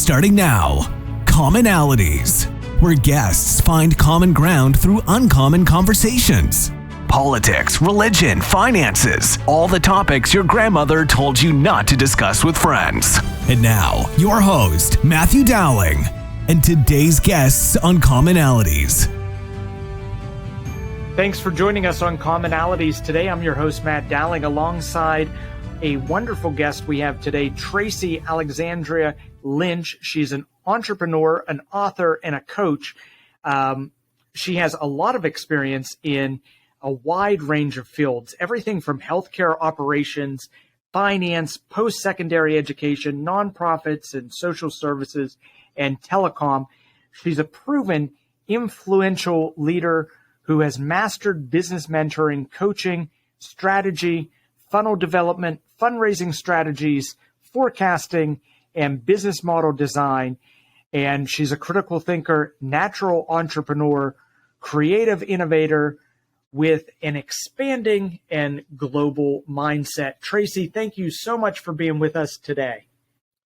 Starting now, Commonalities, where guests find common ground through uncommon conversations. Politics, religion, finances, all the topics your grandmother told you not to discuss with friends. And now, your host, Matthew Dowling, and today's guests on Commonalities. Thanks for joining us on Commonalities. Today, I'm your host, Matt Dowling, alongside a wonderful guest we have today, Tracey Alexandria Lynch. She's an entrepreneur, an author, and a coach. She has a lot of experience in a wide range of fields, everything from healthcare operations, finance, post-secondary education, nonprofits and social services, and telecom. She's a proven influential leader who has mastered business mentoring, coaching, strategy, funnel development, fundraising strategies, forecasting, and business model design. And she's a critical thinker, natural entrepreneur, creative innovator with an expanding and global mindset. Tracey, thank you so much for being with us today.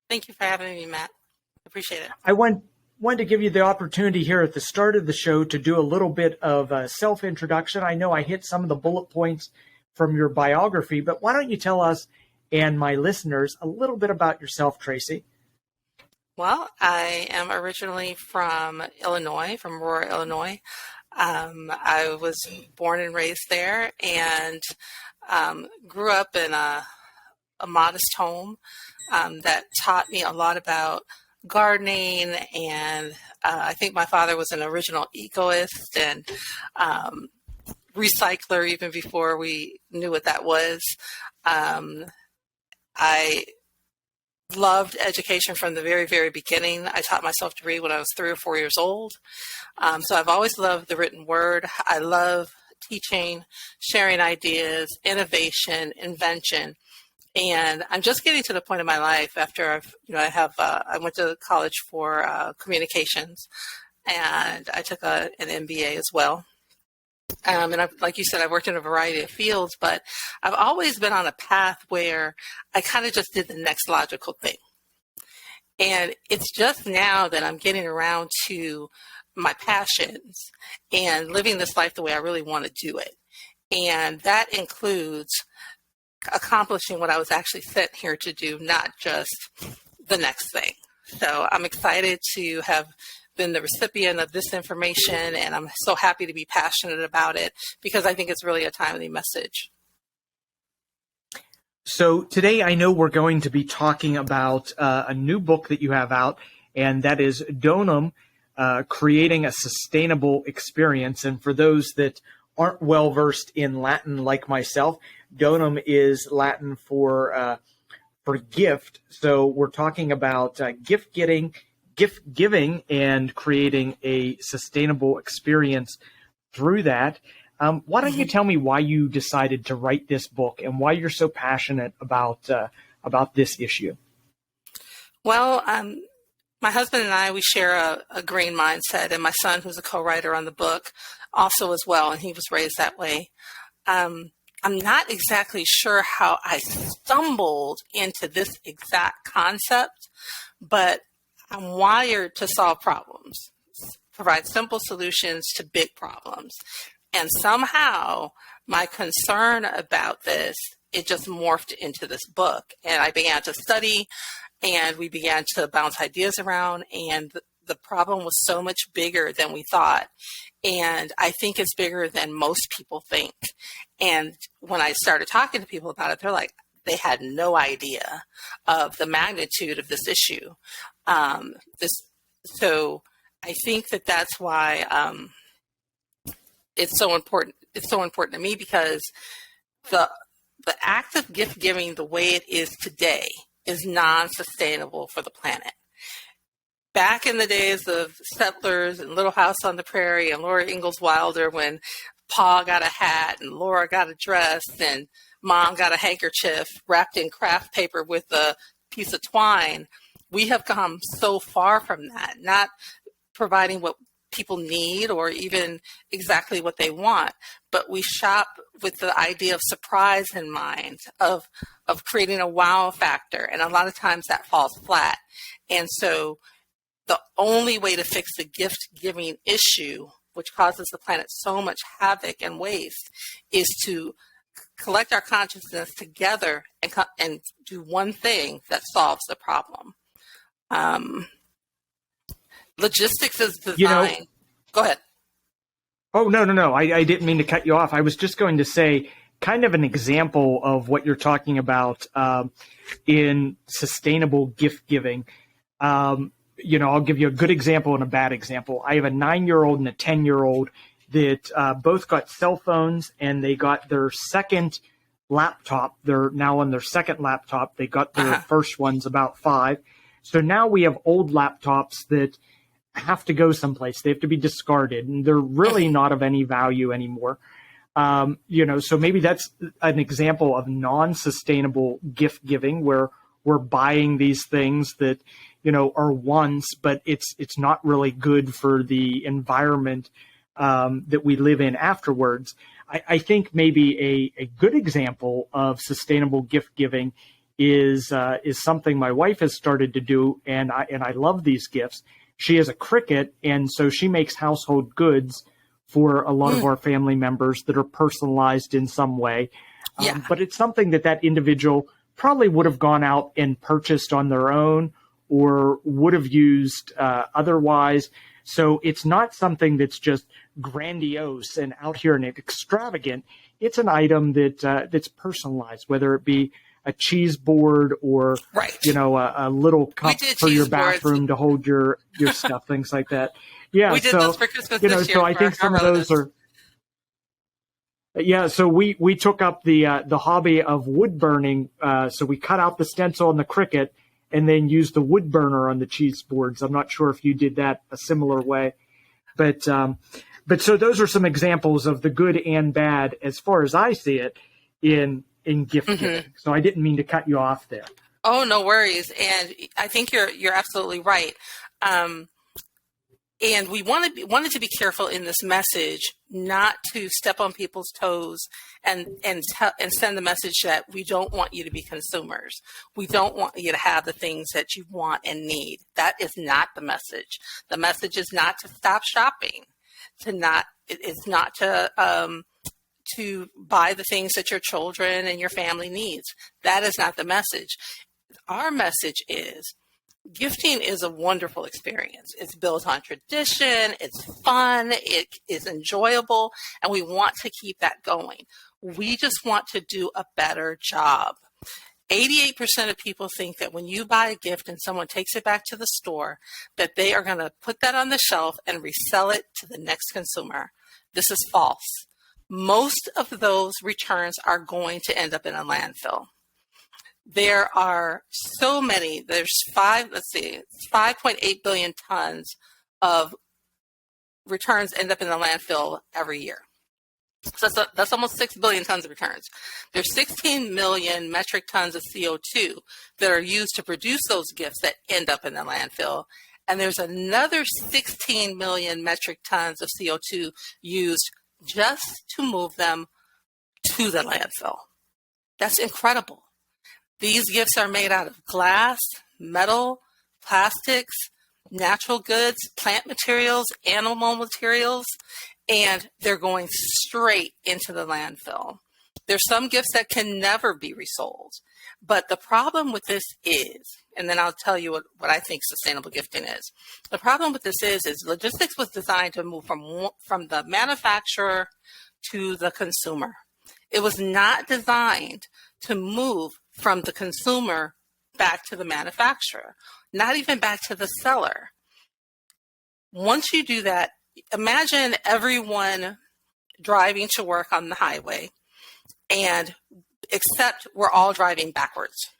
Thank you for having me, Matt. Appreciate it. I wanted to give you the opportunity here at the start of the show to do a little bit of a self-introduction. I know I hit some of the bullet points from your biography, but why don't you tell us and my listeners a little bit about yourself, Tracey? Well, I am originally from Illinois, from Aurora, Illinois. I was born and raised there and grew up in a modest home that taught me a lot about gardening, and I think my father was an original ecoist and recycler even before we knew what that was. I loved education from the very, very beginning. I taught myself to read when I was 3 or 4 years old. So I've always loved the written word. I love teaching, sharing ideas, innovation, invention. And I'm just getting to the point in my life after I went to college for communications, and I took an MBA as well. And like you said, I worked in a variety of fields, but I've always been on a path where I kind of just did the next logical thing. And it's just now that I'm getting around to my passions and living this life the way I really want to do it. And that includes accomplishing what I was actually sent here to do, not just the next thing. So I'm excited to have been the recipient of this information, and I'm so happy to be passionate about it because I think it's really a timely message. So today I know we're going to be talking about a new book that you have out, and that is Donum, Creating a Sustainable Experience. And for those that aren't well versed in Latin like myself, Donum is Latin for gift. So we're talking about gift giving and creating a sustainable experience through that. Why don't you tell me why you decided to write this book and why you're so passionate about this issue? Well, my husband and I, we share a green mindset, and my son, who's a co-writer on the book, also as well, and he was raised that way. I'm not exactly sure how I stumbled into this exact concept, but I'm wired to solve problems, provide simple solutions to big problems. And somehow my concern about this, it just morphed into this book. And I began to study, and we began to bounce ideas around, and the problem was so much bigger than we thought. And I think it's bigger than most people think. And when I started talking to people about it, they're like, they had no idea of the magnitude of this issue. So I think that's why it's so important. It's so important to me because the act of gift giving, the way it is today, is non-sustainable for the planet. Back in the days of settlers and Little House on the Prairie and Laura Ingalls Wilder, when Pa got a hat and Laura got a dress and Mom got a handkerchief wrapped in craft paper with a piece of twine, we have come so far from that, not providing what people need or even exactly what they want, but we shop with the idea of surprise in mind, of creating a wow factor, and a lot of times that falls flat. And so the only way to fix the gift giving issue, which causes the planet so much havoc and waste, is to collect our consciousness together and do one thing that solves the problem. Logistics is designed. Go ahead. Oh, no. I didn't mean to cut you off. I was just going to say kind of an example of what you're talking about in sustainable gift giving. I'll give you a good example and a bad example. I have a 9-year-old and a 10-year-old that both got cell phones, and they got their second laptop. They're now on their second laptop. They got their first ones about 5. So now we have old laptops that have to go someplace. They have to be discarded, and they're really not of any value anymore. So maybe that's an example of non-sustainable gift giving, where we're buying these things that, are wants, but it's not really good for the environment that we live in afterwards. I think maybe a good example of sustainable gift giving is something my wife has started to do, and I love these gifts. She has a Cricut, and so she makes household goods for a lot of our family members that are personalized in some way. But it's something that individual probably would have gone out and purchased on their own or would have used otherwise. So it's not something that's just grandiose and out here and extravagant. It's an item that's personalized, whether it be a cheese board or, a little cup for your bathroom to hold your stuff, things like that. Yeah, we did those for Christmas this year. So I think some of those are. Yeah, so we took up the hobby of wood burning. So we cut out the stencil on the Cricut and then used the wood burner on the cheese boards. I'm not sure if you did that a similar way, but so those are some examples of the good and bad, as far as I see it, in gift giving. So I didn't mean to cut you off there. Oh, no worries. And I think you're absolutely right. And we wanted to be careful in this message not to step on people's toes and send the message that we don't want you to be consumers. We don't want you to have the things that you want and need. That is not the message. The message is not to stop shopping. It's not to buy the things that your children and your family needs. That is not the message. Our message is gifting is a wonderful experience. It's built on tradition, it's fun, it is enjoyable, and we want to keep that going. We just want to do a better job. 88% of people think that when you buy a gift and someone takes it back to the store, that they are going to put that on the shelf and resell it to the next consumer. This is false. Most of those returns are going to end up in a landfill. There are so many, there's 5.8 billion tons of returns end up in the landfill every year. So that's almost 6 billion tons of returns. There's 16 million metric tons of CO2 that are used to produce those gifts that end up in the landfill. And there's another 16 million metric tons of CO2 used just to move them to the landfill. That's incredible. These gifts are made out of glass, metal, plastics, natural goods, plant materials, animal materials, and they're going straight into the landfill. There's some gifts that can never be resold. But the problem with this is, and then I'll tell you what I think sustainable gifting is. The problem with this is logistics was designed to move from the manufacturer to the consumer. It was not designed to move from the consumer back to the manufacturer, not even back to the seller. Once you do that, imagine everyone driving to work on the highway, and except we're all driving backwards.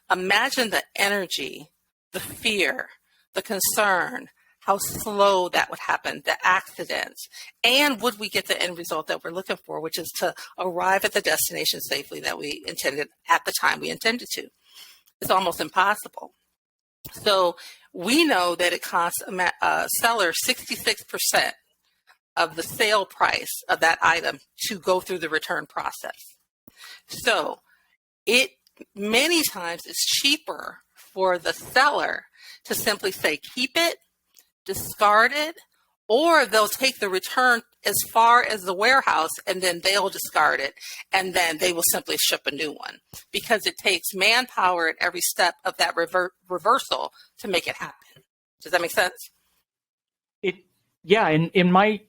Imagine the energy, the fear, the concern, how slow that would happen, the accidents, and would we get the end result that we're looking for, which is to arrive at the destination safely that we intended at the time we intended to. It's almost impossible. So we know that it costs a seller 66% of the sale price of that item to go through the return process. So it many times is cheaper for the seller to simply say, keep it, discard it, or they'll take the return as far as the warehouse and then they'll discard it and then they will simply ship a new one, because it takes manpower at every step of that reversal to make it happen. Does that make sense? Yeah, and in my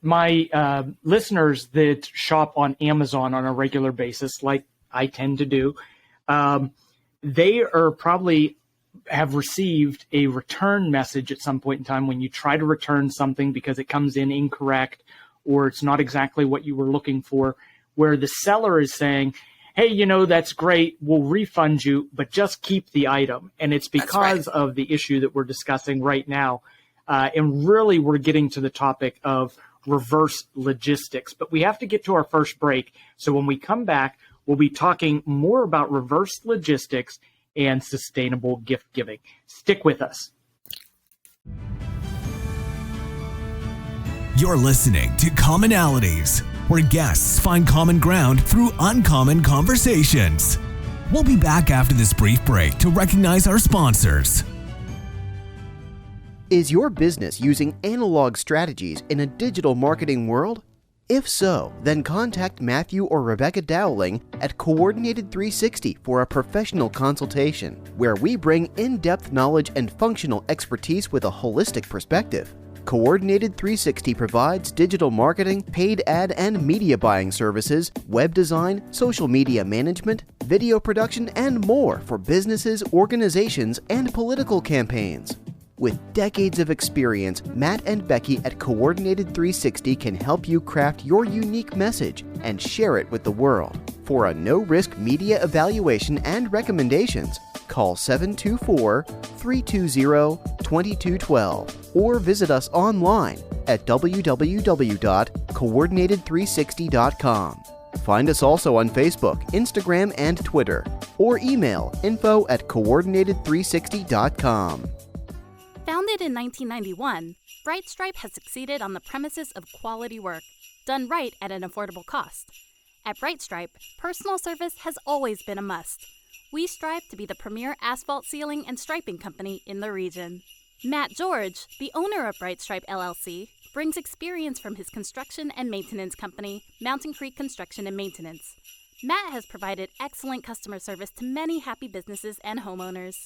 listeners that shop on Amazon on a regular basis, like I tend to do, they are probably have received a return message at some point in time when you try to return something because it comes in incorrect or it's not exactly what you were looking for, where the seller is saying, hey, that's great, we'll refund you, but just keep the item. And it's because of the issue that we're discussing right now. And really, we're getting to the topic of reverse logistics. But we have to get to our first break. So when we come back, we'll be talking more about reverse logistics and sustainable gift giving. Stick with us. You're listening to Commonalities, where guests find common ground through uncommon conversations. We'll be back after this brief break to recognize our sponsors. Is your business using analog strategies in a digital marketing world? If so, then contact Matthew or Rebecca Dowling at Coordinated 360 for a professional consultation, where we bring in-depth knowledge and functional expertise with a holistic perspective. Coordinated 360 provides digital marketing, paid ad and media buying services, web design, social media management, video production, and more for businesses, organizations, and political campaigns. With decades of experience, Matt and Becky at Coordinated 360 can help you craft your unique message and share it with the world. For a no-risk media evaluation and recommendations, call 724-320-2212 or visit us online at www.coordinated360.com. Find us also on Facebook, Instagram, and Twitter, or email info@coordinated360.com. Founded in 1991, Bright Stripe has succeeded on the premises of quality work, done right at an affordable cost. At Bright Stripe, personal service has always been a must. We strive to be the premier asphalt sealing and striping company in the region. Matt George, the owner of Bright Stripe LLC, brings experience from his construction and maintenance company, Mountain Creek Construction and Maintenance. Matt has provided excellent customer service to many happy businesses and homeowners.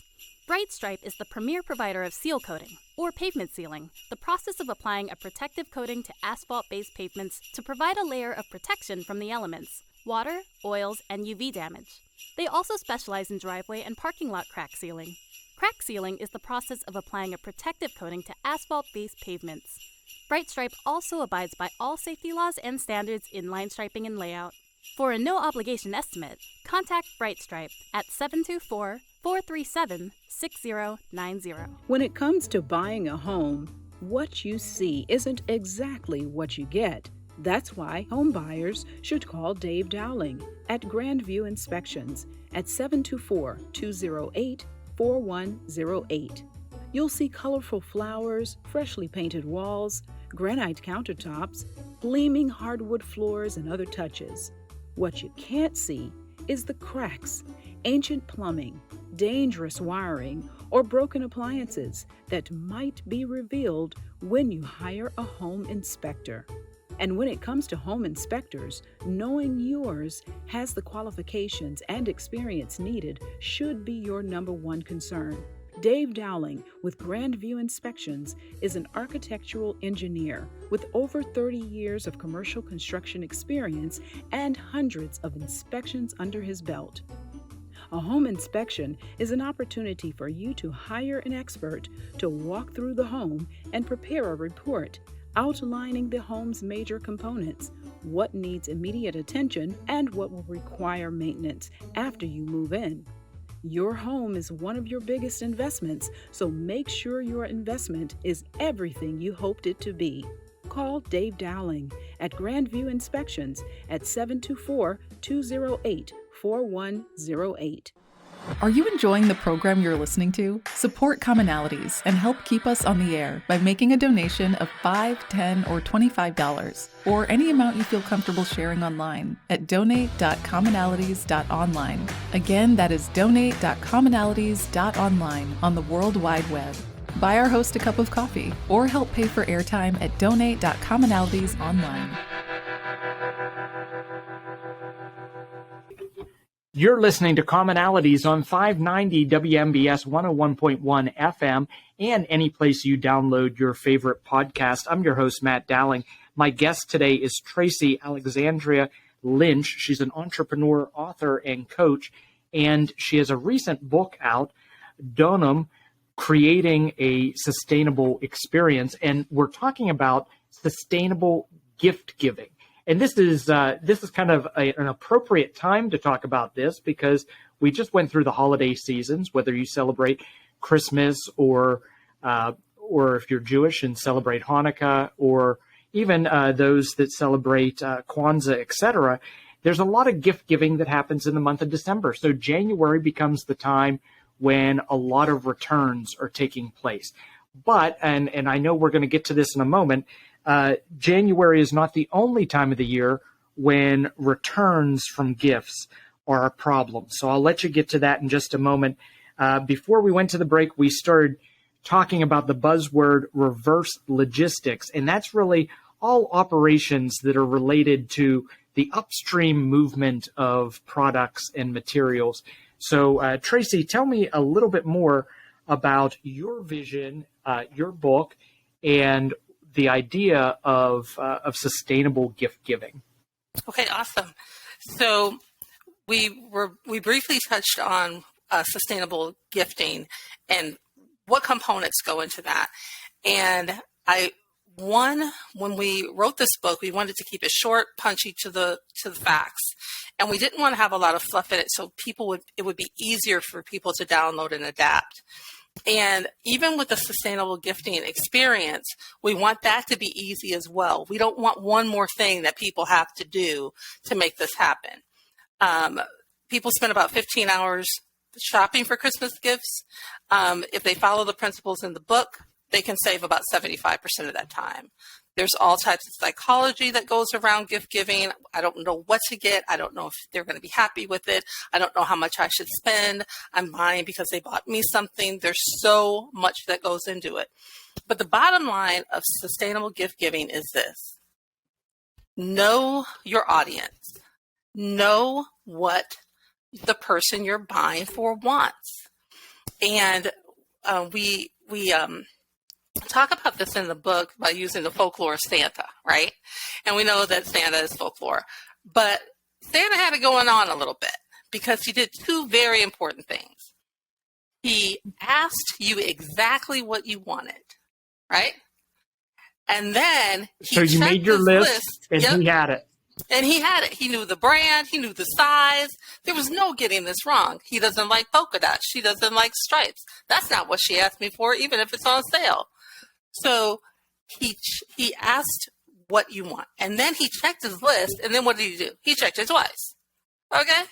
Bright Stripe is the premier provider of seal coating, or pavement sealing, the process of applying a protective coating to asphalt-based pavements to provide a layer of protection from the elements, water, oils, and UV damage. They also specialize in driveway and parking lot crack sealing. Crack sealing is the process of applying a protective coating to asphalt-based pavements. Bright Stripe also abides by all safety laws and standards in line striping and layout. For a no-obligation estimate, contact Bright Stripe at 724-437-6090. When it comes to buying a home, what you see isn't exactly what you get. That's why home buyers should call Dave Dowling at Grandview Inspections at 724-208-4108. You'll see colorful flowers, freshly painted walls, granite countertops, gleaming hardwood floors, and other touches. What you can't see is the cracks, ancient plumbing, dangerous wiring, or broken appliances that might be revealed when you hire a home inspector. And when it comes to home inspectors, knowing yours has the qualifications and experience needed should be your number one concern. Dave Dowling with Grandview Inspections is an architectural engineer with over 30 years of commercial construction experience and hundreds of inspections under his belt. A home inspection is an opportunity for you to hire an expert to walk through the home and prepare a report outlining the home's major components, what needs immediate attention, and what will require maintenance after you move in. Your home is one of your biggest investments, so make sure your investment is everything you hoped it to be. Call Dave Dowling at Grandview Inspections at 724-208-4108. Are you enjoying the program you're listening to? Support Commonalities and help keep us on the air by making a donation of $5, $10, or $25, or any amount you feel comfortable sharing online at donate.commonalities.online. Again, that is donate.commonalities.online on the World Wide Web. Buy our host a cup of coffee or help pay for airtime at donate.commonalities.online. You're listening to Commonalities on 590 WMBS 101.1 FM and any place you download your favorite podcast. I'm your host, Matt Dowling. My guest today is Tracey Alexandria Lynch. She's an entrepreneur, author, and coach, and she has a recent book out, Donum, Creating a Sustainable Experience. And we're talking about sustainable gift giving. And this is kind of an appropriate time to talk about this because we just went through the holiday seasons, whether you celebrate Christmas or if you're Jewish and celebrate Hanukkah, or even those that celebrate Kwanzaa, etc. There's a lot of gift giving that happens in the month of December. So January becomes the time when a lot of returns are taking place. But, and I know we're going to get to this in a moment, January is not the only time of the year when returns from gifts are a problem. So I'll let you get to that in just a moment. Before we went to the break, we started talking about the buzzword reverse logistics, and that's really all operations that are related to the upstream movement of products and materials. So Tracey, tell me a little bit more about your vision, your book, and the idea of sustainable gift giving. Okay, awesome. So we briefly touched on sustainable gifting and what components go into that. And when we wrote this book, we wanted to keep it short, punchy to the facts, and we didn't want to have a lot of fluff in it, so it would be easier for people to download and adapt. And even with the sustainable gifting experience, we want that to be easy as well. We don't want one more thing that people have to do to make this happen. People spend about 15 hours shopping for Christmas gifts. If they follow the principles in the book, they can save about 75% of that time. There's all types of psychology that goes around gift giving. I don't know what to get. I don't know if they're going to be happy with it. I don't know how much I should spend. I'm buying because they bought me something. There's so much that goes into it. But the bottom line of sustainable gift giving is this. Know your audience. Know what the person you're buying for wants. And we talk about this in the book by using the folklore of Santa, right? And we know that Santa is folklore. But Santa had it going on a little bit because he did two very important things. He asked you exactly what you wanted, right? And then he so you made your list and yep. He had it. And he had it. He knew the brand. He knew the size. There was no getting this wrong. He doesn't like polka dots. She doesn't like stripes. That's not what she asked me for, even if it's on sale. So he asked what you want, and then he checked his list, and then what did he do? He checked it twice. Okay?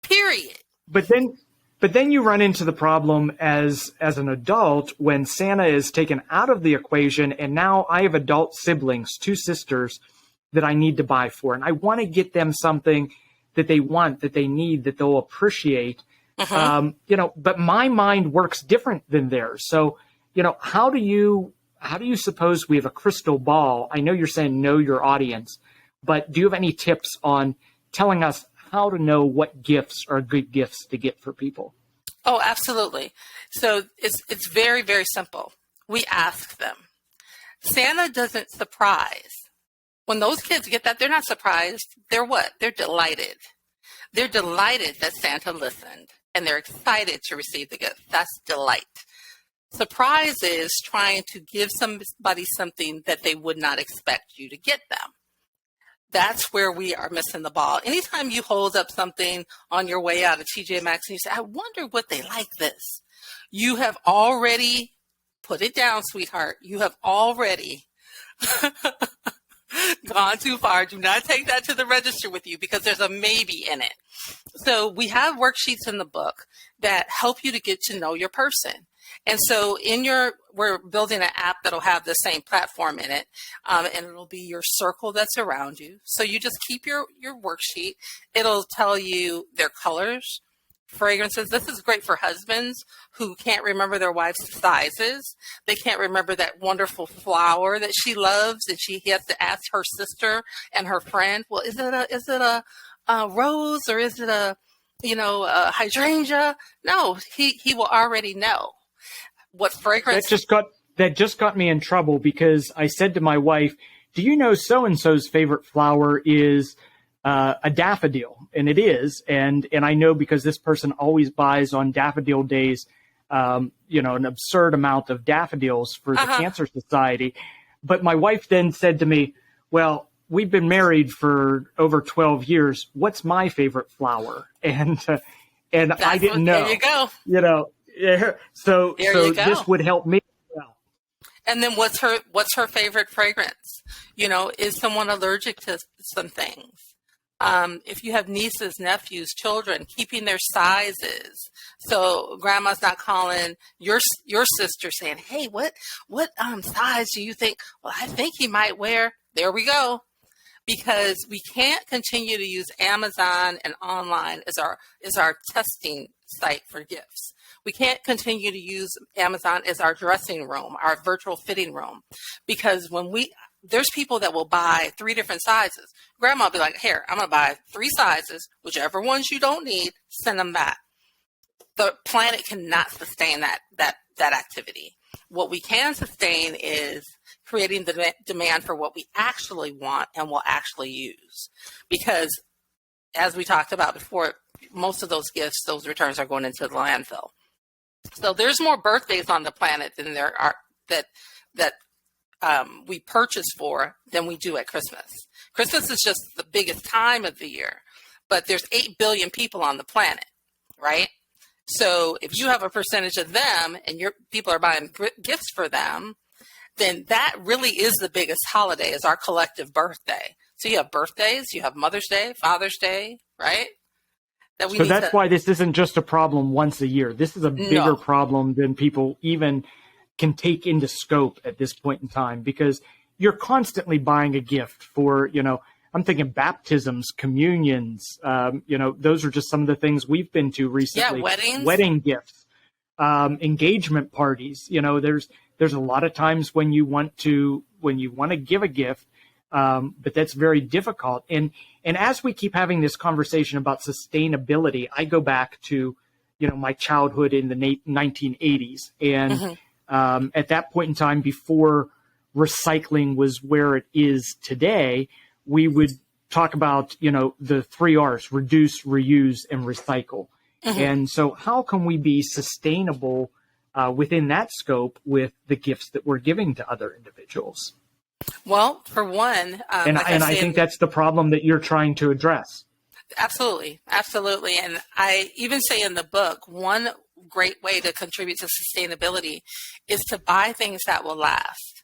Period. But then you run into the problem as an adult when Santa is taken out of the equation, and now I have adult siblings, 2 sisters, that I need to buy for, and I want to get them something that they want, that they need, that they'll appreciate. But my mind works different than theirs. So, how do you suppose we have a crystal ball? I know you're saying know your audience, but do you have any tips on telling us how to know what gifts are good gifts to get for people? Oh, absolutely. So it's very, very simple. We ask them. Santa doesn't surprise. When those kids get that, they're not surprised. They're what? They're delighted. They're delighted that Santa listened, and they're excited to receive the gift. That's delight. Surprise is trying to give somebody something that they would not expect you to get them. That's where we are missing the ball. Anytime you hold up something on your way out of TJ Maxx and you say, I wonder what they like this. You have already put it down, sweetheart. You have already Gone too far. Do not take that to the register with you because there's a maybe in it. So we have worksheets in the book that help you to get to know your person. And so we're building an app that'll have the same platform in it, and it'll be your circle that's around you. So you just keep your worksheet. It'll tell you their colors, fragrances. This is great for husbands who can't remember their wife's sizes. They can't remember that wonderful flower that she loves, and he has to ask her sister and her friend, well, is it a rose or is it a hydrangea? No, he will already know what fragrance. That just got me in trouble because I said to my wife, do you know so-and-so's favorite flower is a daffodil? And it is. And I know because this person always buys on daffodil days, an absurd amount of daffodils for the Cancer Society. But my wife then said to me, well, we've been married for over 12 years. What's my favorite flower? And I didn't know. There you go. So this would help me. Well. And then what's her favorite fragrance? Is someone allergic to some things? If you have nieces, nephews, children, keeping their sizes. So grandma's not calling your sister saying, hey, what size do you think? Well, I think he might wear. There we go. Because we can't continue to use Amazon and online as our testing site for gifts. We can't continue to use Amazon as our dressing room, our virtual fitting room, because there's people that will buy 3 different sizes. Grandma will be like, here, I'm going to buy 3 sizes, whichever ones you don't need, send them back. The planet cannot sustain that activity. What we can sustain is creating the demand for what we actually want and will actually use. Because as we talked about before, most of those gifts, those returns are going into the landfill. So there's more birthdays on the planet than there are that we purchase for than we do at Christmas. Christmas is just the biggest time of the year, but there's 8 billion people on the planet, right? So if you have a percentage of them and your people are buying gifts for them, then that really is the biggest holiday, is our collective birthday. So you have birthdays, you have Mother's Day, Father's Day, right? So that's why this isn't just a problem once a year. This is a bigger problem than people even can take into scope at this point in time, because you're constantly buying a gift for, I'm thinking baptisms, communions, those are just some of the things we've been to recently. Yeah, weddings. Wedding gifts, engagement parties. There's a lot of times when you want to give a gift, but that's very difficult. And as we keep having this conversation about sustainability, I go back to, my childhood in the 1980s. And at that point in time, before recycling was where it is today, we would talk about, the 3 R's: reduce, reuse, and recycle. And so how can we be sustainable within that scope with the gifts that we're giving to other individuals? Well, for one, I think that's the problem that you're trying to address. Absolutely. And I even say in the book, one great way to contribute to sustainability is to buy things that will last.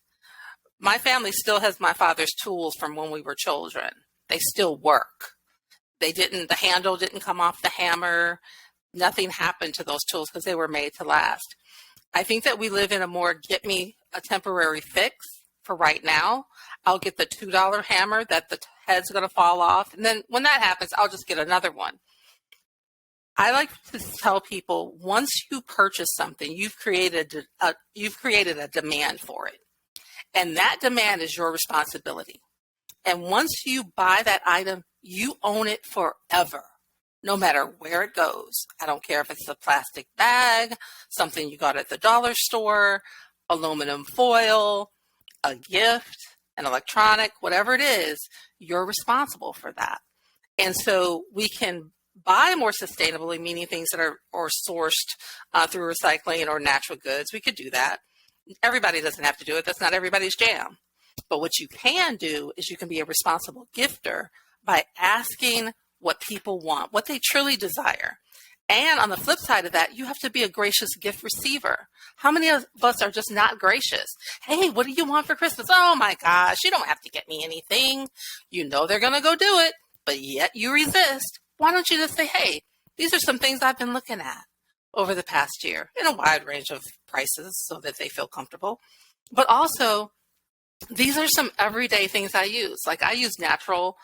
My family still has my father's tools from when we were children. They still work. The handle didn't come off the hammer. Nothing happened to those tools because they were made to last. I think that we live in a more get me a temporary fix for right now. I'll get the $2 hammer that the head's going to fall off. And then when that happens, I'll just get another one. I like to tell people, once you purchase something, you've created a demand for it. And that demand is your responsibility. And once you buy that item, you own it forever, no matter where it goes. I don't care if it's a plastic bag, something you got at the dollar store, aluminum foil, a gift, an electronic, whatever it is, you're responsible for that. And so we can buy more sustainably, meaning things that are sourced through recycling or natural goods. We could do that. Everybody doesn't have to do it. That's not everybody's jam. But what you can do is you can be a responsible gifter by asking what people want, what they truly desire. And on the flip side of that, you have to be a gracious gift receiver. How many of us are just not gracious? Hey, what do you want for Christmas? Oh my gosh, you don't have to get me anything. You know they're going to go do it, but yet you resist. Why don't you just say, hey, these are some things I've been looking at over the past year in a wide range of prices so that they feel comfortable. But also, these are some everyday things I use. Like I use natural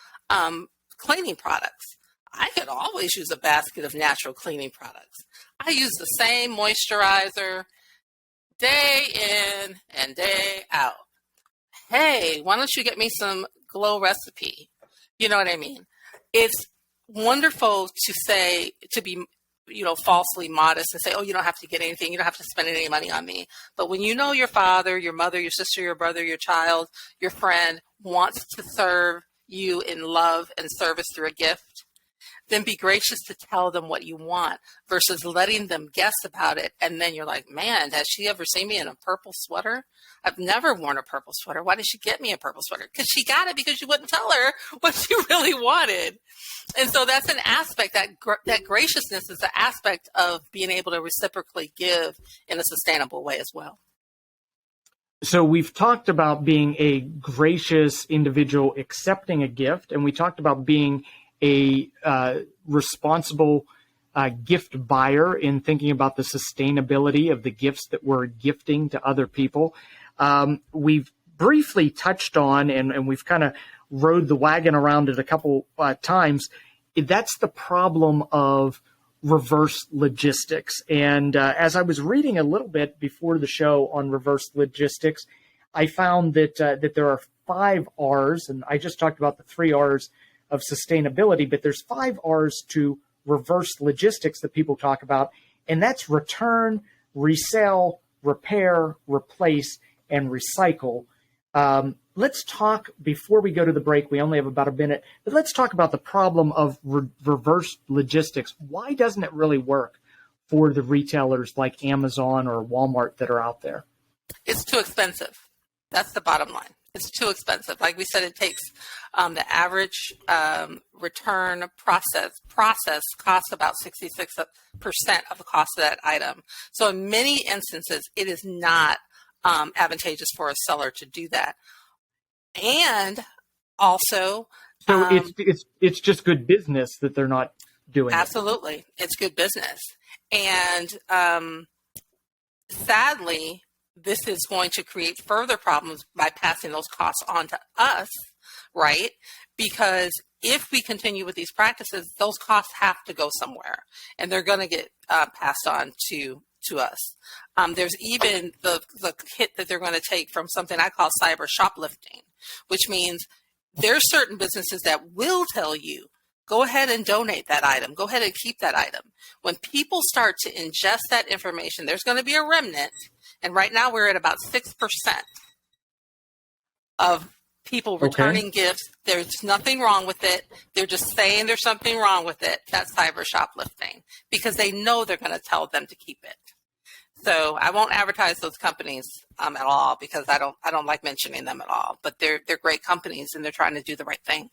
cleaning products. I could always use a basket of natural cleaning products. I use the same moisturizer day in and day out. Hey, why don't you get me some Glow Recipe? You know what I mean? It's wonderful to say, to be, falsely modest and say, oh, you don't have to get anything. You don't have to spend any money on me. But when you know your father, your mother, your sister, your brother, your child, your friend wants to serve you in love and service through a gift, then be gracious to tell them what you want versus letting them guess about it. And then you're like, man, has she ever seen me in a purple sweater? I've never worn a purple sweater. Why did she get me a purple sweater? Because she got it because you wouldn't tell her what she really wanted. And so that's an aspect, that graciousness is an aspect of being able to reciprocally give in a sustainable way as well. So we've talked about being a gracious individual accepting a gift, and we talked about being a responsible gift buyer in thinking about the sustainability of the gifts that we're gifting to other people. We've briefly touched on, and we've kind of rode the wagon around it a couple times. That's the problem of reverse logistics. And as I was reading a little bit before the show on reverse logistics, I found that that there are 5 R's, and I just talked about the 3 R's of sustainability, but there's 5 R's to reverse logistics that people talk about, and that's return, resell, repair, replace, and recycle. Let's talk, before we go to the break, we only have about a minute, but let's talk about the problem of reverse logistics. Why doesn't it really work for the retailers like Amazon or Walmart that are out there? It's too expensive. That's the bottom line. It's too expensive. Like we said, it takes the average return process costs about 66% of the cost of that item. So in many instances, it is not advantageous for a seller to do that. And also, so it's just good business that they're not doing. Absolutely, it's good business, and sadly, this is going to create further problems by passing those costs on to us, right? Because if we continue with these practices, those costs have to go somewhere, and they're going to get passed on to us. There's even the hit that they're going to take from something I call cyber shoplifting, which means there's certain businesses that will tell you, go ahead and donate that item. Go ahead and keep that item. When people start to ingest that information, there's going to be a remnant. And right now we're at about 6% of people returning gifts. There's nothing wrong with it. They're just saying there's something wrong with it. That's cyber shoplifting because they know they're going to tell them to keep it. So I won't advertise those companies at all because I don't like mentioning them at all. But they're great companies and they're trying to do the right thing.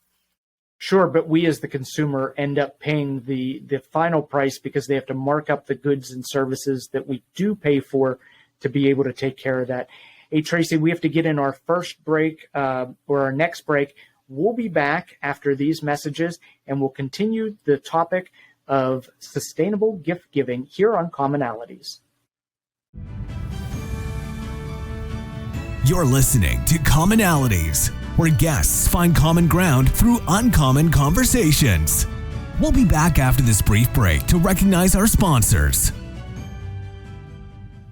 Sure, but we as the consumer end up paying the final price because they have to mark up the goods and services that we do pay for to be able to take care of that. Hey, Tracey, we have to get in our first break or our next break. We'll be back after these messages and we'll continue the topic of sustainable gift giving here on Commonalities. You're listening to Commonalities, where guests find common ground through uncommon conversations. We'll be back after this brief break to recognize our sponsors.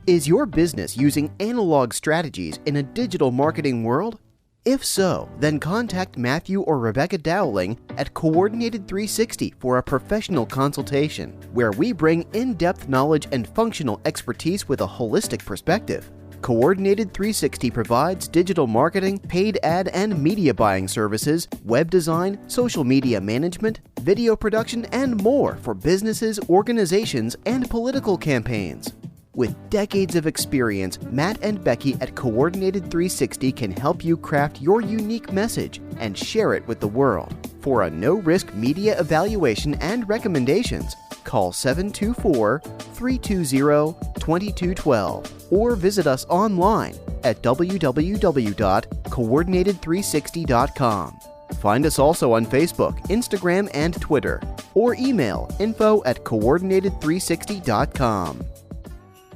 Is your business using analog strategies in a digital marketing world? If so, then contact Matthew or Rebecca Dowling at Coordinated 360 for a professional consultation, where we bring in-depth knowledge and functional expertise with a holistic perspective. Coordinated 360 provides digital marketing, paid ad and media buying services, web design, social media management, video production, and more for businesses, organizations, and political campaigns. With decades of experience, Matt and Becky at Coordinated 360 can help you craft your unique message and share it with the world. For a no-risk media evaluation and recommendations, call 724-320-2212 or visit us online at www.coordinated360.com. Find us also on Facebook, Instagram, and Twitter, or email info@coordinated360.com.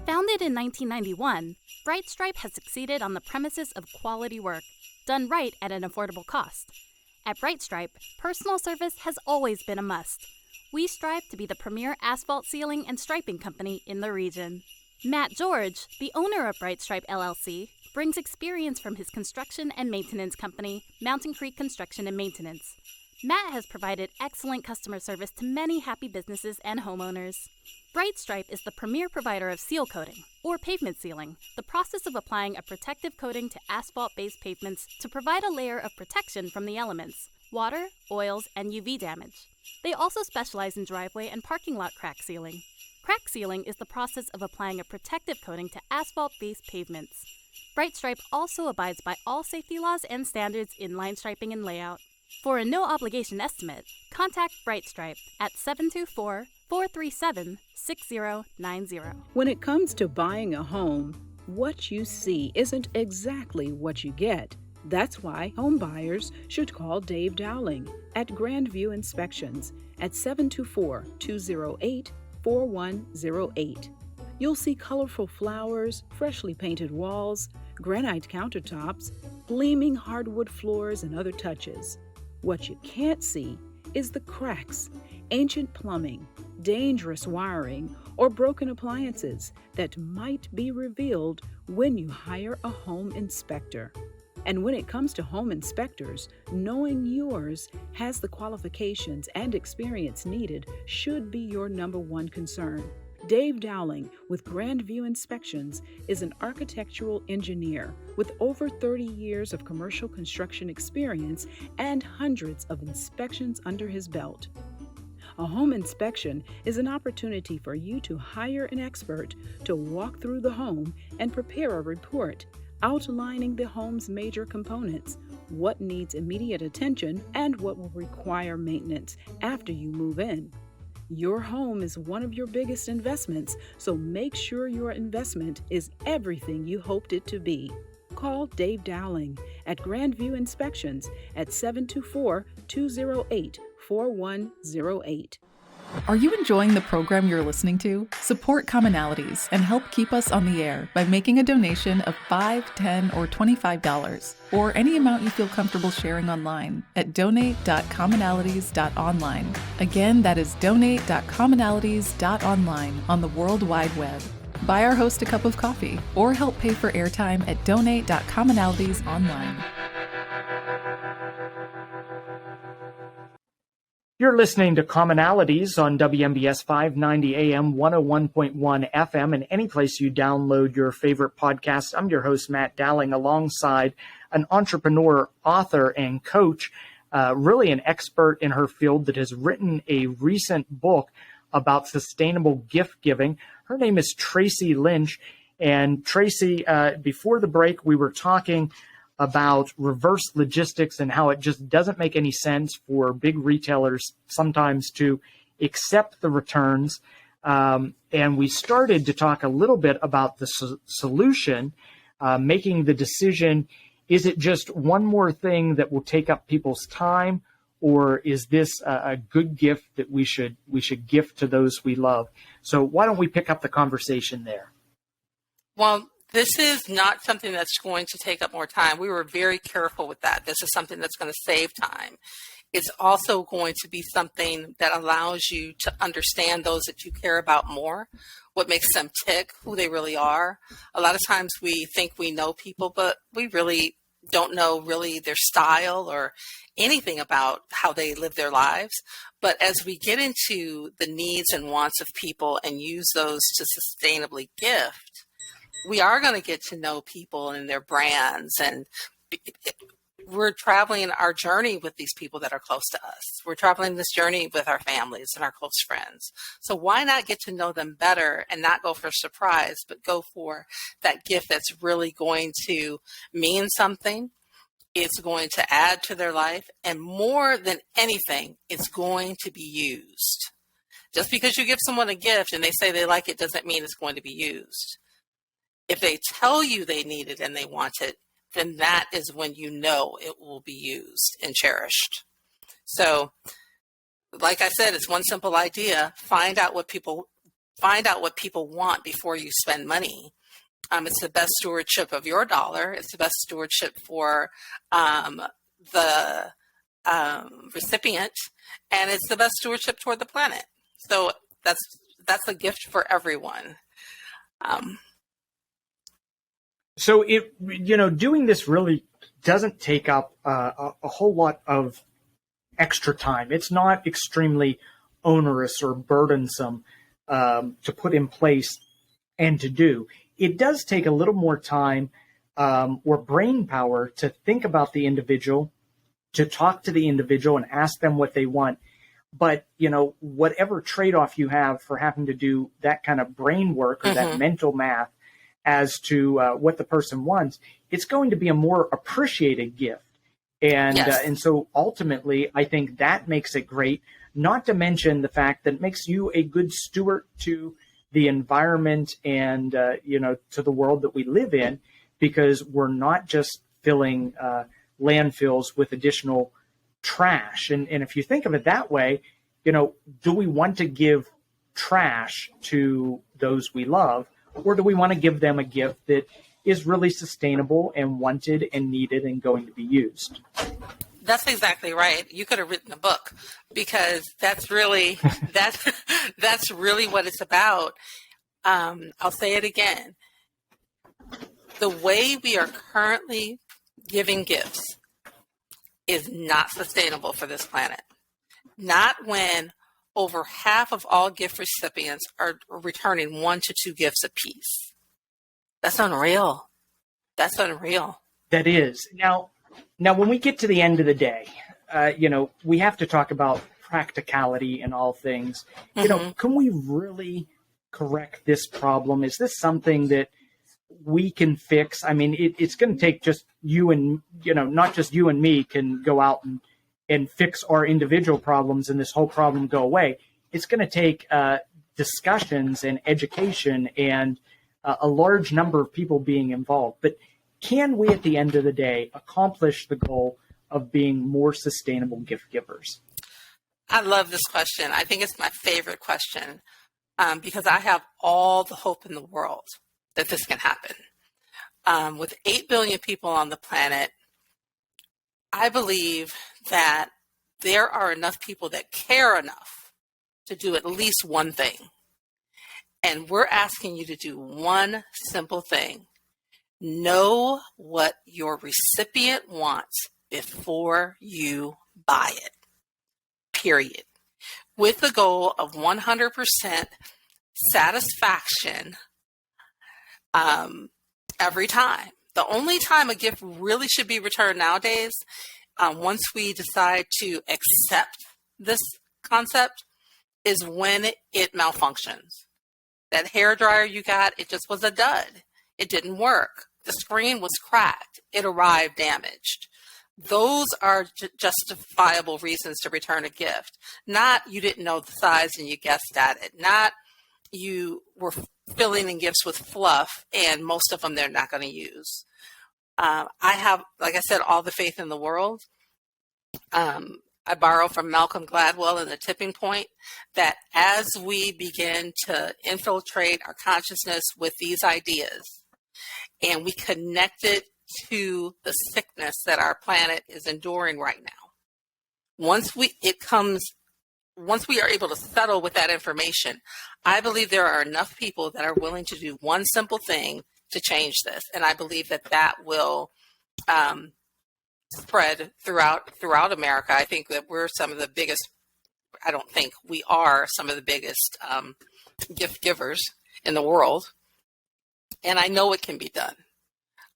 Founded in 1991, Bright Stripe has succeeded on the premises of quality work, done right at an affordable cost. At Bright Stripe, personal service has always been a must. We strive to be the premier asphalt sealing and striping company in the region. Matt George, the owner of Bright Stripe LLC, brings experience from his construction and maintenance company, Mountain Creek Construction and Maintenance. Matt has provided excellent customer service to many happy businesses and homeowners. Bright Stripe is the premier provider of seal coating, or pavement sealing, the process of applying a protective coating to asphalt-based pavements to provide a layer of protection from the elements, water, oils, and UV damage. They also specialize in driveway and parking lot crack sealing. Crack sealing is the process of applying a protective coating to asphalt-based pavements. Bright Stripe also abides by all safety laws and standards in line striping and layout. For a no-obligation estimate, contact Bright Stripe at 724-437-6090. When it comes to buying a home, what you see isn't exactly what you get. That's why home buyers should call Dave Dowling at Grandview Inspections at 724-208-4108. You'll see colorful flowers, freshly painted walls, granite countertops, gleaming hardwood floors, and other touches. What you can't see is the cracks, ancient plumbing, dangerous wiring, or broken appliances that might be revealed when you hire a home inspector. And when it comes to home inspectors, knowing yours has the qualifications and experience needed should be your number one concern. Dave Dowling with Grandview Inspections is an architectural engineer with over 30 years of commercial construction experience and hundreds of inspections under his belt. A home inspection is an opportunity for you to hire an expert to walk through the home and prepare a report outlining the home's major components, what needs immediate attention, and what will require maintenance after you move in. Your home is one of your biggest investments, so make sure your investment is everything you hoped it to be. Call Dave Dowling at Grandview Inspections at 724-208-4108. Are you enjoying the program you're listening to? Support Commonalities and help keep us on the air by making a donation of $5, $10, or $25, or any amount you feel comfortable sharing online at donate.commonalities.online. Again, that is donate.commonalities.online on the World Wide Web. Buy our host a cup of coffee or help pay for airtime at donate.commonalities.online. You're listening to Commonalities on WMBS 590 AM, 101.1 FM, and any place you download your favorite podcast. I'm your host, Matt Dowling, alongside an entrepreneur, author, and coach, really an expert in her field that has written a recent book about sustainable gift giving. Her name is Tracey Lynch. And Tracey, before the break, we were talking about reverse logistics and how it just doesn't make any sense for big retailers sometimes to accept the returns. And we started to talk a little bit about the solution, making the decision, is it just one more thing that will take up people's time, or is this a good gift that we should gift to those we love? So why don't we pick up the conversation there? Well, this is not something that's going to take up more time. We were very careful with that. This is something that's going to save time. It's also going to be something that allows you to understand those that you care about more, what makes them tick, who they really are. A lot of times we think we know people, but we really don't know really their style or anything about how they live their lives. But as we get into the needs and wants of people and use those to sustainably gift, we are going to get to know people and their brands, and we're traveling our journey with these people that are close to us. We're traveling this journey with our families and our close friends. So why not get to know them better and not go for a surprise, but go for that gift that's really going to mean something. It's going to add to their life, and more than anything, it's going to be used. Just because you give someone a gift and they say they like it doesn't mean it's going to be used. If they tell you they need it and they want it, then that is when you know it will be used and cherished. So, like I said, it's one simple idea. Find out what people want before you spend money. It's the best stewardship of your dollar. It's the best stewardship for the recipient, and it's the best stewardship toward the planet. So that's a gift for everyone. So doing this really doesn't take up a whole lot of extra time. It's not extremely onerous or burdensome to put in place and to do. It does take a little more time or brain power to think about the individual, to talk to the individual and ask them what they want. But, whatever trade-off you have for having to do that kind of brain work or that mental math as to what the person wants, it's going to be a more appreciated gift. And Yes. And so ultimately, I think that makes it great, not to mention the fact that it makes you a good steward to the environment and, to the world that we live in, because we're not just filling landfills with additional trash. And if you think of it that way, do we want to give trash to those we love, or do we want to give them a gift that is really sustainable and wanted and needed and going to be used? That's exactly right. You could have written a book, because that's really that's really what it's about. I'll say it again. The way we are currently giving gifts is not sustainable for this planet. Not when over half of all gift recipients are returning 1 to 2 gifts apiece. That's unreal. That's unreal. That is. Now, when we get to the end of the day, we have to talk about practicality in all things. Can we really correct this problem? Is this something that we can fix? I mean, it's going to take just you and, not just you and me can go out and fix our individual problems and this whole problem go away. It's going to take discussions and education and a large number of people being involved. But can we, at the end of the day, accomplish the goal of being more sustainable gift givers? I love this question. I think it's my favorite question, because I have all the hope in the world that this can happen. With 8 billion people on the planet, I believe that there are enough people that care enough to do at least one thing. And we're asking you to do one simple thing. Know what your recipient wants before you buy it. Period. With the goal of 100% satisfaction every time. The only time a gift really should be returned nowadays, once we decide to accept this concept, is when it malfunctions. That hairdryer you got, it just was a dud. It didn't work. The screen was cracked. It arrived damaged. Those are justifiable reasons to return a gift. Not you didn't know the size and you guessed at it. Not you were filling in gifts with fluff and most of them they're not going to use. I have, like I said, all the faith in the world. I borrow from Malcolm Gladwell in The Tipping Point that as we begin to infiltrate our consciousness with these ideas and we connect it to the sickness that our planet is enduring right now, once we are able to settle with that information, I believe there are enough people that are willing to do one simple thing to change this. And I believe that will spread throughout America. I think that we're some of the biggest, I don't think we are some of the biggest gift givers in the world. And I know it can be done.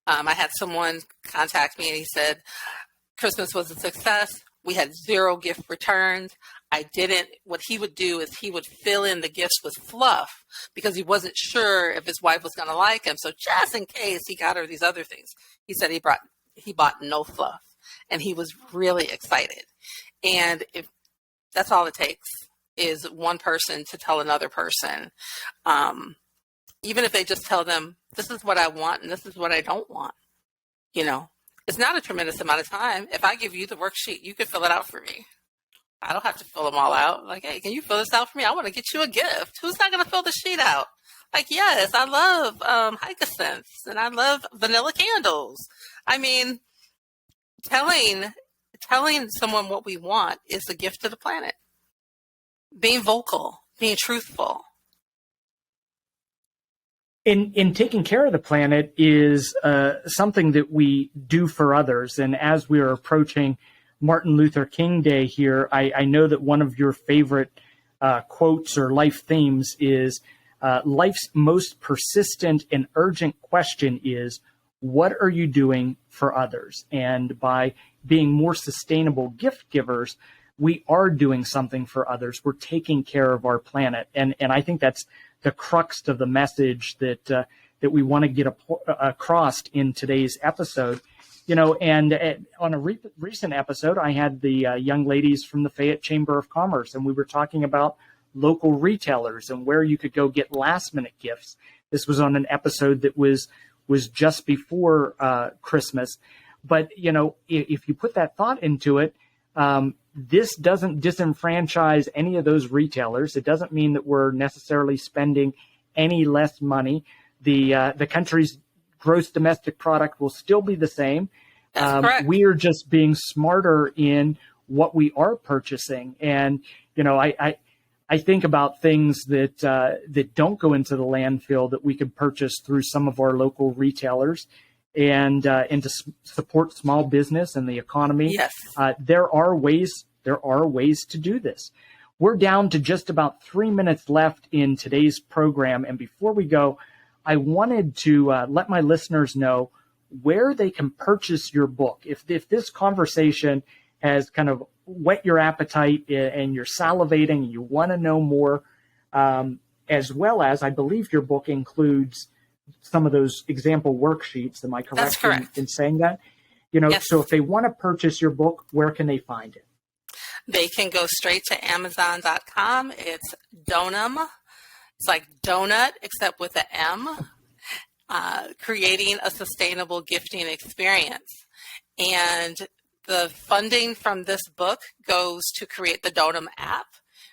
I had someone contact me and he said, Christmas was a success. We had 0 gift returns. What he would do is he would fill in the gifts with fluff because he wasn't sure if his wife was going to like him. So just in case he got her these other things, he said he bought no fluff and he was really excited. And if that's all it takes, is one person to tell another person. Even if they just tell them, this is what I want and this is what I don't want, you know, it's not a tremendous amount of time. If I give you the worksheet, you can fill it out for me. I don't have to fill them all out. Like, hey, can you fill this out for me? I want to get you a gift. Who's not going to fill the sheet out? Like, yes, I love hyacinths and I love vanilla candles. I mean, telling someone what we want is a gift to the planet. Being vocal, being truthful. In taking care of the planet is something that we do for others. And as we are approaching Martin Luther King Day here, I know that one of your favorite quotes or life themes is life's most persistent and urgent question is, what are you doing for others? And by being more sustainable gift givers, we are doing something for others. We're taking care of our planet. And I think that's the crux of the message that we want to get across in today's episode. You know, and on a recent episode, I had the young ladies from the Fayette Chamber of Commerce, and we were talking about local retailers and where you could go get last-minute gifts. This was on an episode that was just before Christmas. But, you know, if you put that thought into it, this doesn't disenfranchise any of those retailers. It doesn't mean that we're necessarily spending any less money. The country's gross domestic product will still be the same. That's correct. We are just being smarter in what we are purchasing. And, you know, I think about things that don't go into the landfill that we could purchase through some of our local retailers and to support small business and the economy. Yes. There are ways to do this. We're down to just about 3 minutes left in today's program. And before we go, I wanted to let my listeners know where they can purchase your book. If this conversation has kind of whet your appetite and you're salivating and you want to know more, as well as I believe your book includes some of those example worksheets. Am I correct? That's correct. In saying that? You know, Yes. So if they want to purchase your book, where can they find it? They can go straight to Amazon.com. It's Donum. It's like donut, except with an M, creating a sustainable gifting experience. And the funding from this book goes to create the Donum app,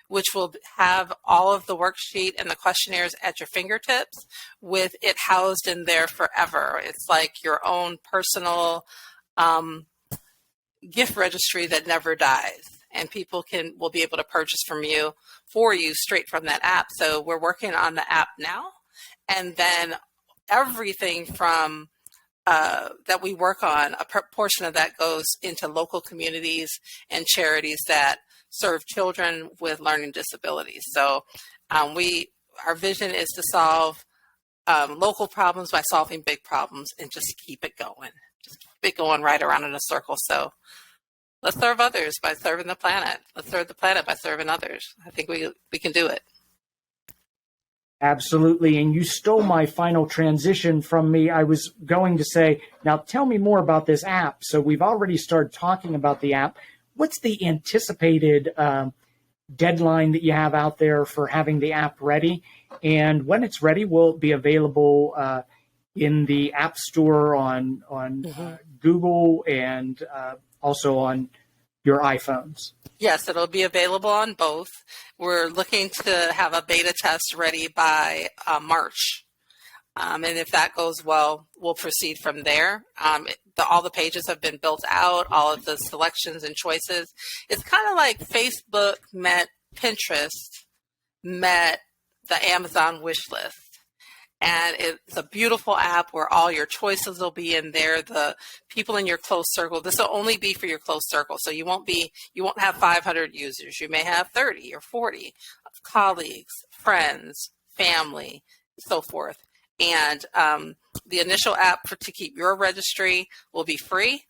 which will have all of the worksheet and the questionnaires at your fingertips with it housed in there forever. It's like your own personal gift registry that never dies. And people will be able to purchase for you straight from that app. So we're working on the app now. And then everything from that we work on, a portion of that goes into local communities and charities that serve children with learning disabilities. So our vision is to solve local problems by solving big problems and just keep it going. Just keep it going right around in a circle. So let's serve others by serving the planet. Let's serve the planet by serving others. I think we can do it. Absolutely. And you stole my final transition from me. I was going to say, now tell me more about this app. So we've already started talking about the app. What's the anticipated deadline that you have out there for having the app ready? And when it's ready, will it be available in the App Store on Google and also on your iPhones? Yes, it'll be available on both. We're looking to have a beta test ready by March. And if that goes well, we'll proceed from there. All the pages have been built out, all of the selections and choices. It's kind of like Facebook met Pinterest, met the Amazon wish list. And it's a beautiful app where all your choices will be in there. The people in your close circle, this will only be for your close circle. So you won't have 500 users. You may have 30 or 40 colleagues, friends, family, so forth. And the initial app to keep your registry will be free.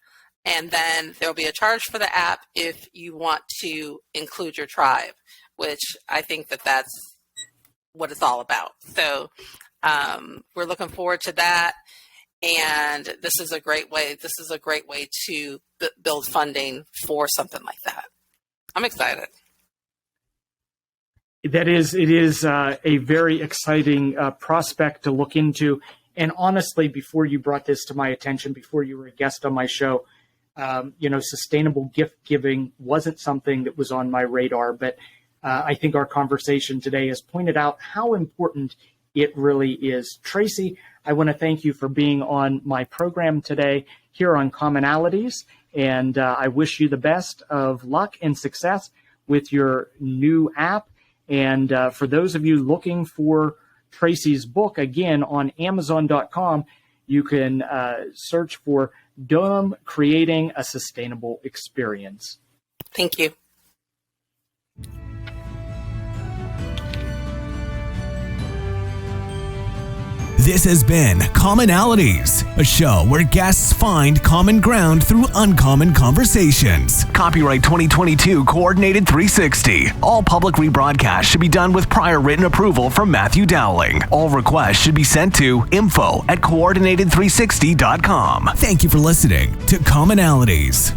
And then there'll be a charge for the app if you want to include your tribe, which I think that's what it's all about. So we're looking forward to that. And this is a great way to build funding for something like that. I'm excited. It is a very exciting prospect to look into. And honestly, before you brought this to my attention, before you were a guest on my show, sustainable gift giving wasn't something that was on my radar. But I think our conversation today has pointed out how important it really is. Tracey, I want to thank you for being on my program today here on Commonalities. And I wish you the best of luck and success with your new app. And for those of you looking for Tracey's book, again, on Amazon.com, you can search for Dome Creating a Sustainable Experience. Thank you. This has been Commonalities, a show where guests find common ground through uncommon conversations. Copyright 2022 Coordinated 360. All public rebroadcasts should be done with prior written approval from Matthew Dowling. All requests should be sent to info@coordinated360.com. Thank you for listening to Commonalities.